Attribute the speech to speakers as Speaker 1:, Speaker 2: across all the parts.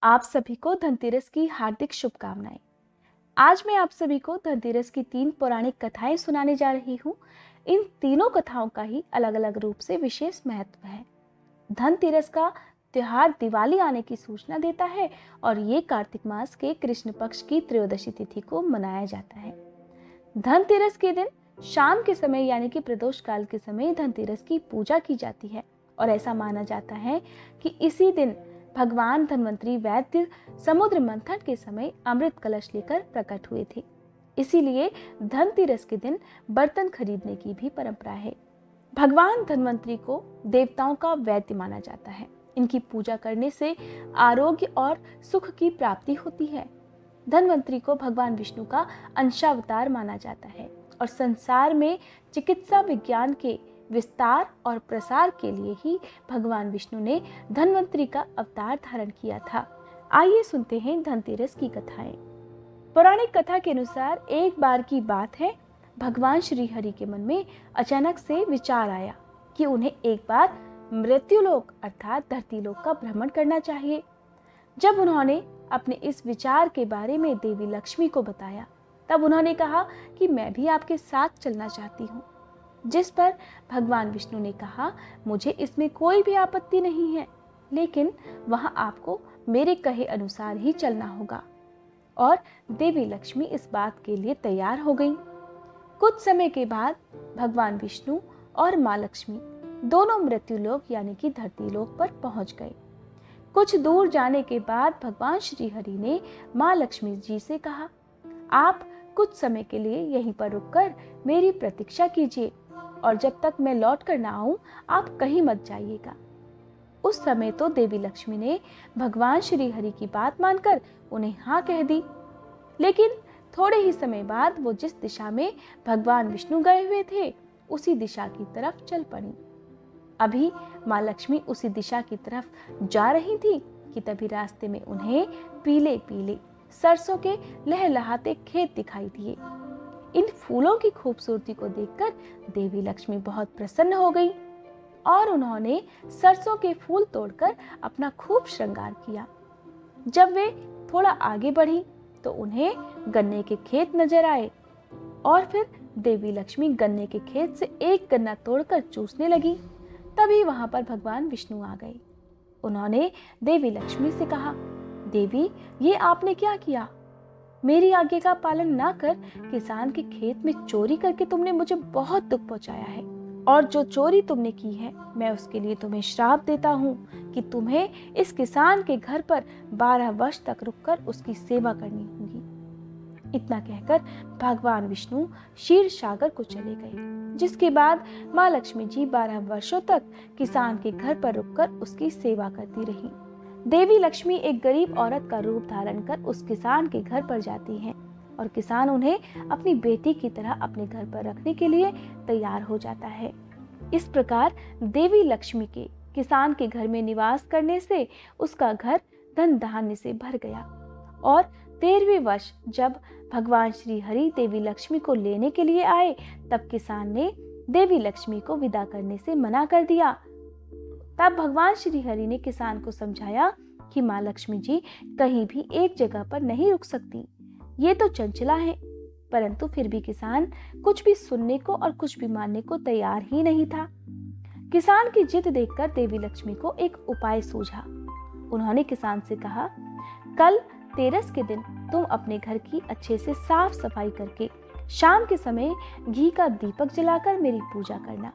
Speaker 1: आप सभी को धनतेरस की हार्दिक शुभकामनाएं। आज मैं आप सभी को धनतेरस की 3 पौराणिक कथाएं सुनाने जा रही हूँ। इन तीनों कथाओं का ही अलग अलग रूप से विशेष महत्व है। धनतेरस का त्योहार दिवाली आने की सूचना देता है और ये कार्तिक मास के कृष्ण पक्ष की त्रयोदशी तिथि को मनाया जाता है। धनतेरस के दिन शाम के समय यानी कि प्रदोष काल के समय धनतेरस की पूजा की जाती है और ऐसा माना जाता है कि इसी दिन भगवान धन्वंतरी वैद्य समुद्र मंथन के समय अमृत कलश लेकर प्रकट हुए थे। इसीलिए धनतेरस के दिन बर्तन खरीदने की भी परंपरा है। भगवान धन्वंतरी को देवताओं का वैद्य माना जाता है। इनकी पूजा करने से आरोग्य और सुख की प्राप्ति होती है। धन्वंतरी को भगवान विष्णु का अंशावतार माना जाता है और संसार में चिकित्सा विज्ञान के विस्तार और प्रसार के लिए ही भगवान विष्णु ने धन्वंतरी का अवतार धारण किया था। आइए सुनते हैं धनतेरस की कथाएं। पौराणिक कथा के अनुसार एक बार की बात है, भगवान श्री हरि के मन में अचानक से विचार आया कि उन्हें एक बार मृत्युलोक अर्थात धरती लोक का भ्रमण करना चाहिए। जब उन्होंने अपने इस विचार के बारे में देवी लक्ष्मी को बताया, तब उन्होंने कहा कि मैं भी आपके साथ चलना चाहती हूँ। जिस पर भगवान विष्णु ने कहा, मुझे इसमें कोई भी आपत्ति नहीं है, लेकिन वहां आपको मेरे कहे अनुसार ही चलना होगा। और देवी लक्ष्मी इस बात के लिए तैयार हो गई। कुछ समय के बाद भगवान विष्णु और माँ लक्ष्मी दोनों मृत्युलोक यानी कि धरती लोक पर पहुंच गए। कुछ दूर जाने के बाद भगवान श्री हरि ने माँ लक्ष्मी जी से कहा, आप कुछ समय के लिए यहीं पर रुककर मेरी प्रतीक्षा कीजिए और जब तक मैं लौट कर ना आऊं आप कहीं मत जाइएगा। उस समय तो देवी लक्ष्मी ने भगवान श्री हरि की बात मानकर उन्हें हाँ कह दी, लेकिन थोड़े ही समय बाद वो जिस दिशा में भगवान विष्णु गए हुए थे उसी दिशा की तरफ चल पड़ी। अभी माँ लक्ष्मी उसी दिशा की तरफ जा रही थी कि तभी रास्ते में उन्हें पीले पीले सरसों के लहलहाते खेत दिखाई दिए। इन फूलों की खूबसूरती को देखकर देवी लक्ष्मी बहुत प्रसन्न हो गई और उन्होंने सरसों के फूल तोड़कर अपना खूब श्रृंगार किया। जब वे थोड़ा आगे बढ़ी तो उन्हें गन्ने के खेत नजर आए और फिर देवी लक्ष्मी गन्ने के खेत से एक गन्ना तोड़कर चूसने लगी। तभी वहां पर भगवान विष्णु आ गए। उन्होंने देवी लक्ष्मी से कहा, देवी ये आपने क्या किया? मेरी आज्ञा का पालन ना कर किसान के खेत में चोरी करके तुमने मुझे बहुत दुख पहुंचाया है और जो चोरी तुमने की है मैं उसके लिए तुम्हें श्राप देता हूँ कि तुम्हें इस किसान के घर पर 12 वर्ष तक रुककर उसकी सेवा करनी होगी। इतना कहकर भगवान विष्णु क्षीर सागर को चले गए, जिसके बाद माँ लक्ष्मी जी 12 वर्षों तक किसान के घर पर रुककर उसकी सेवा करती रही। देवी लक्ष्मी एक गरीब औरत का रूप धारण कर उस किसान के घर पर जाती हैं और किसान उन्हें अपनी बेटी की तरह अपने घर पर रखने के लिए तैयार हो जाता है। इस प्रकार देवी लक्ष्मी के किसान के घर में निवास करने से उसका घर धन धान्य से भर गया और 13वें वर्ष जब भगवान श्री हरि देवी लक्ष्मी को लेने के लिए आए, तब किसान ने देवी लक्ष्मी को विदा करने से मना कर दिया। तब भगवान श्री हरि ने किसान को समझाया कि माँ लक्ष्मी जी कहीं भी एक जगह पर नहीं रुक सकती, ये तो चंचला है। परंतु फिर भी किसान कुछ भी सुनने को और कुछ भी मानने को तैयार ही नहीं था। किसान की जिद देखकर देवी लक्ष्मी को एक उपाय सूझा। उन्होंने किसान से कहा, कल तेरस के दिन तुम अपने घर की अच्छे से साफ सफाई करके शाम के समय घी का दीपक जलाकर मेरी पूजा करना।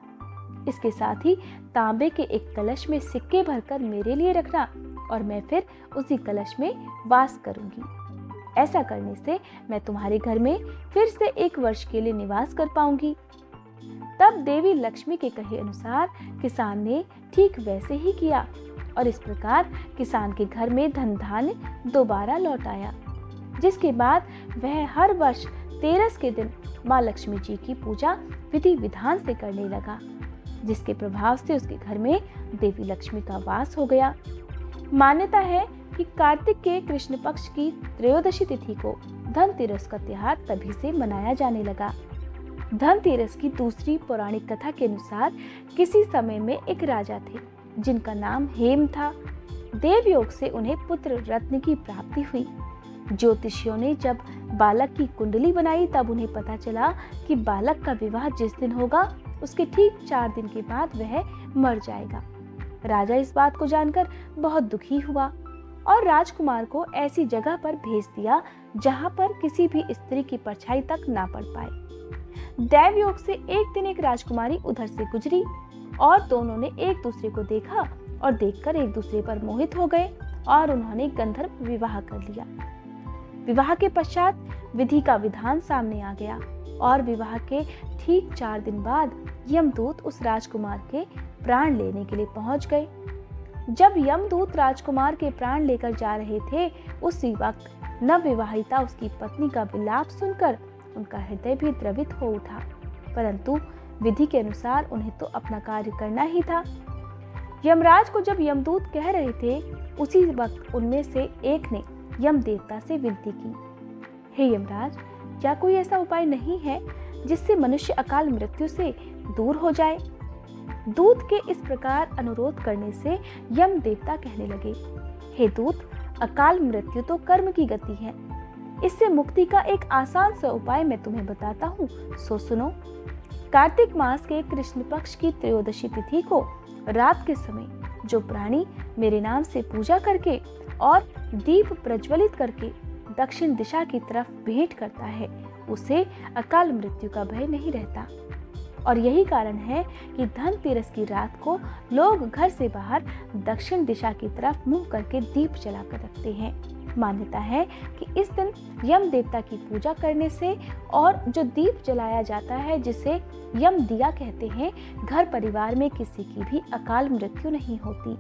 Speaker 1: इसके साथ ही तांबे के एक कलश में सिक्के भरकर मेरे लिए रखना और मैं फिर उसी कलश में वास करूंगी। ऐसा करने से मैं तुम्हारे घर में फिर से 1 वर्ष के लिए निवास कर पाऊंगी। तब देवी लक्ष्मी के कहे अनुसार किसान ने ठीक वैसे ही किया और इस प्रकार किसान के घर में धन धान्य दोबारा लौट आया, जिसके बाद वह हर वर्ष तेरस के दिन माँ लक्ष्मी जी की पूजा विधि विधान से करने लगा, जिसके प्रभाव से उसके घर में देवी लक्ष्मी का वास हो गया। मान्यता है कि कार्तिक के कृष्ण पक्ष की त्रयोदशी तिथि को धनतेरस का त्योहार तभी से मनाया जाने लगा। धनतेरस की दूसरी पौराणिक कथा के अनुसार किसी समय में एक राजा थे जिनका नाम हेम था। देवयोग से उन्हें पुत्र रत्न की प्राप्ति हुई। ज्योतिषियों ने जब बालक की कुंडली बनाई तब उन्हें पता चला कि बालक का विवाह जिस दिन होगा उसके ठीक 4 दिन के बाद वह मर जाएगा। राजा इस बात को जानकर बहुत दुखी हुआ और राजकुमार को ऐसी जगह पर भेज दिया जहां पर किसी भी स्त्री की परछाई तक ना पड़ पाए। दैवयोग से एक दिन एक राजकुमारी उधर से गुजरी और दोनों ने एक दूसरे को देखा और देखकर एक दूसरे पर मोहित हो गए और उन्होंने गंधर्व विवाह कर लिया। विवाह के पश्चात विधि का विधान सामने आ गया और विवाह के ठीक 4 दिन बाद यमदूत उस राजकुमार के प्राण लेने के लिए पहुंच गए। जब यमदूत राजकुमार के प्राण लेकर जा रहे थे उसी वक्त नवविवाहिता उसकी पत्नी का विलाप सुनकर उनका हृदय भी द्रवित हो उठा, परंतु विधि के अनुसार उन्हें तो अपना कार्य करना ही था। यमराज को जब यमदूत कह रहे थे उसी वक्त उनमें से एक ने यम देवता से विनती की, हे यमराज, क्या कोई ऐसा उपाय नहीं है जिससे मनुष्य अकाल मृत्यु से दूर हो जाए? दूत के इस प्रकार अनुरोध करने से यम देवता कहने लगे, हे दूत, अकाल मृत्यु तो कर्म की गति है। इससे मुक्ति का एक आसान सा उपाय मैं तुम्हें बताता हूँ, सो सुनो। कार्तिक मास के कृष्ण पक्ष की त्रयोदशी तिथि को रात के समय जो प्राणी मेरे नाम से पूजा करके और दीप प्रज्वलित करके दक्षिण दिशा की तरफ भेंट करता है उसे अकाल मृत्यु का भय नहीं रहता। और यही कारण है कि धनतेरस की रात को लोग घर से बाहर दक्षिण दिशा की तरफ मुंह करके दीप जलाकर रखते हैं। मान्यता है कि इस दिन यम देवता की पूजा करने से और जो दीप जलाया जाता है जिसे यम दिया कहते हैं, घर परिवार में किसी की भी अकाल मृत्यु नहीं होती।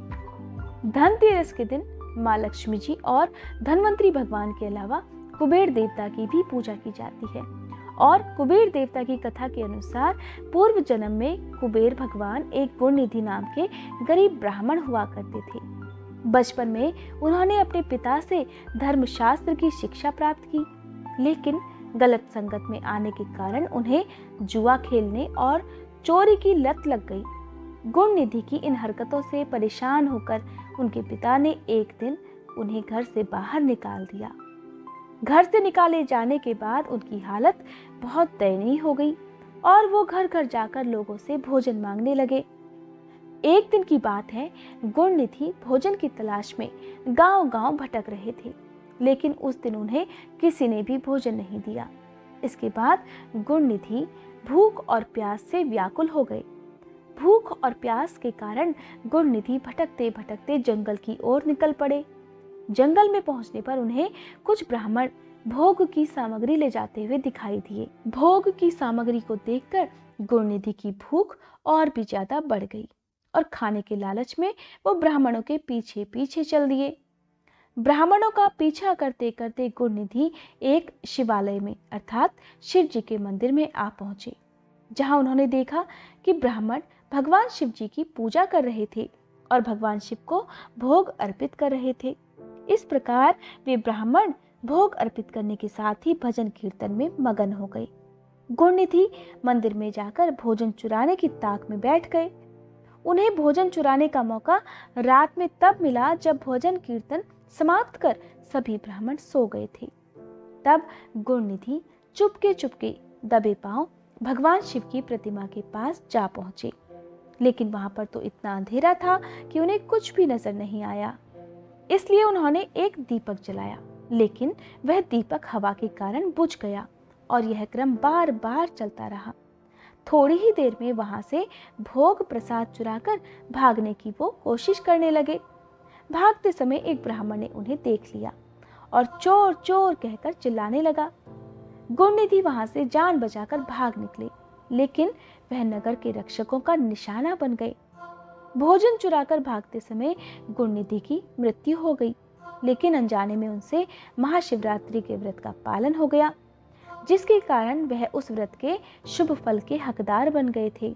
Speaker 1: धनतेरस के दिन माँ लक्ष्मी जी और धनवंतरी भगवान के अलावा कुबेर देवता की भी पूजा की जाती है। और कुबेर देवता की कथा के अनुसार पूर्व जन्म में कुबेर भगवान एक गुणनिधि नाम के गरीब ब्राह्मण हुआ करते थे। बचपन में उन्होंने अपने पिता से धर्मशास्त्र की शिक्षा प्राप्त की, लेकिन गलत संगत में आने के कारण उन्हें जुआ खेलने और चोरी की लत लग गई। गुणनिधि की इन हरकतों से परेशान होकर उनके पिता ने एक दिन उन्हें घर से बाहर निकाल दिया। घर से निकाले जाने के बाद उनकी हालत बहुत दयनीय हो गई और वो घर घर जाकर लोगों से भोजन मांगने लगे। एक दिन की बात है, गुणनिधि भोजन की तलाश में गांव-गांव भटक रहे थे, लेकिन उस दिन उन्हें किसी ने भी भोजन नहीं दिया। इसके बाद गुणनिधि भूख और प्यास से व्याकुल हो गए। भूख और प्यास के कारण गुणनिधि भटकते भटकते जंगल की ओर निकल पड़े। जंगल में पहुंचने पर उन्हें कुछ ब्राह्मण भोग की सामग्री ले जाते हुए दिखाई दिए। भोग की सामग्री को देखकर गुणनिधि की भूख और भी ज्यादा बढ़ गई और खाने के लालच में वो ब्राह्मणों के पीछे पीछे चल दिए। ब्राह्मणों का पीछा करते करते गुणनिधि एक शिवालय में अर्थात शिव जी के मंदिर में आ पहुंचे, जहां उन्होंने देखा कि ब्राह्मण भगवान शिव जी की पूजा कर रहे थे और भगवान शिव को भोग अर्पित कर रहे थे। इस प्रकार वे ब्राह्मण भोग अर्पित करने के साथ ही भजन कीर्तन में मगन हो गए। गुणनिधि मंदिर में जाकर भोजन चुराने की ताक में बैठ गए। उन्हें भोजन चुराने का मौका रात में तब मिला जब भोजन कीर्तन समाप्त कर सभी ब्राह्मण सो गए थे। तब गुणनिधि चुपके दबे पांव भगवान शिव की प्रतिमा के पास जा पहुंचे, लेकिन वहां पर तो इतना अंधेरा था कि उन्हें कुछ भी नजर नहीं आया। इसलिए उन्होंने एक दीपक जलाया, लेकिन वह दीपक हवा के कारण बुझ गया और यह क्रम बार बार चलता रहा। थोड़ी ही देर में वहां से भोग प्रसाद चुराकर भागने की वो कोशिश करने लगे। भागते समय एक ब्राह्मण ने उन्हें देख लिया और चोर चोर कहकर चिल्लाने लगा। गुणनिधि वहां से जान बचाकर भाग निकले, लेकिन वह नगर के रक्षकों का निशाना बन गए। भोजन चुराकर भागते समय गुणनिधि की मृत्यु हो गई, लेकिन अनजाने में उनसे महाशिवरात्रि के व्रत का पालन हो गया, जिसके कारण वह उस व्रत के शुभ फल के हकदार बन गए थे।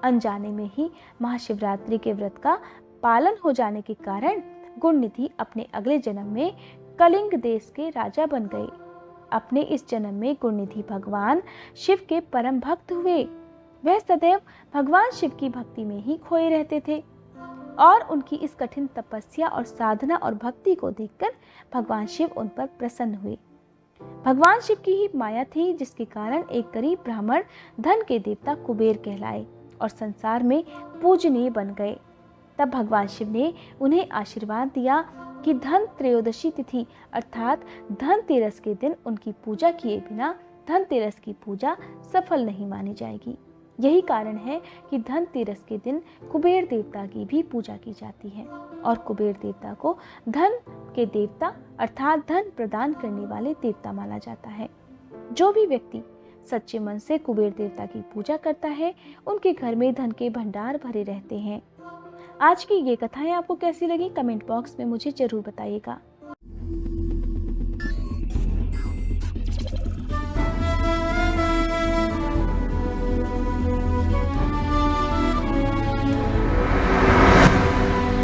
Speaker 1: अनजाने में ही महाशिवरात्रि के व्रत का पालन हो जाने के कारण गुणनिधि अपने अगले जन्म में कलिंग देश के राजा बन गए। अपने इस जन्म में गुणनिधि भगवान शिव के परम भक्त हुए। वह सदैव भगवान शिव की भक्ति में ही खोए रहते थे। और उनकी इस कठिन तपस्या और साधना और भक्ति को देखकर भगवान शिव उन पर प्रसन्न हुए। भगवान शिव की ही माया थी जिसके कारण एक गरीब ब्राह्मण धन के देवता कुबेर कहलाए और संसार में पूजनीय बन गए। तब भगवान शिव ने उन्हें आशीर्वाद दिया कि धन त्रयोदशी तिथि अर्थात धनतेरस के दिन उनकी पूजा किए बिना धनतेरस की पूजा सफल नहीं मानी जाएगी। यही कारण है कि धनतेरस के दिन कुबेर देवता की भी पूजा की जाती है और कुबेर देवता को धन के देवता अर्थात धन प्रदान करने वाले देवता माना जाता है। जो भी व्यक्ति सच्चे मन से कुबेर देवता की पूजा करता है उनके घर में धन के भंडार भरे रहते हैं। आज की ये कथाएं आपको कैसी लगी कमेंट बॉक्स में मुझे जरूर बताइएगा।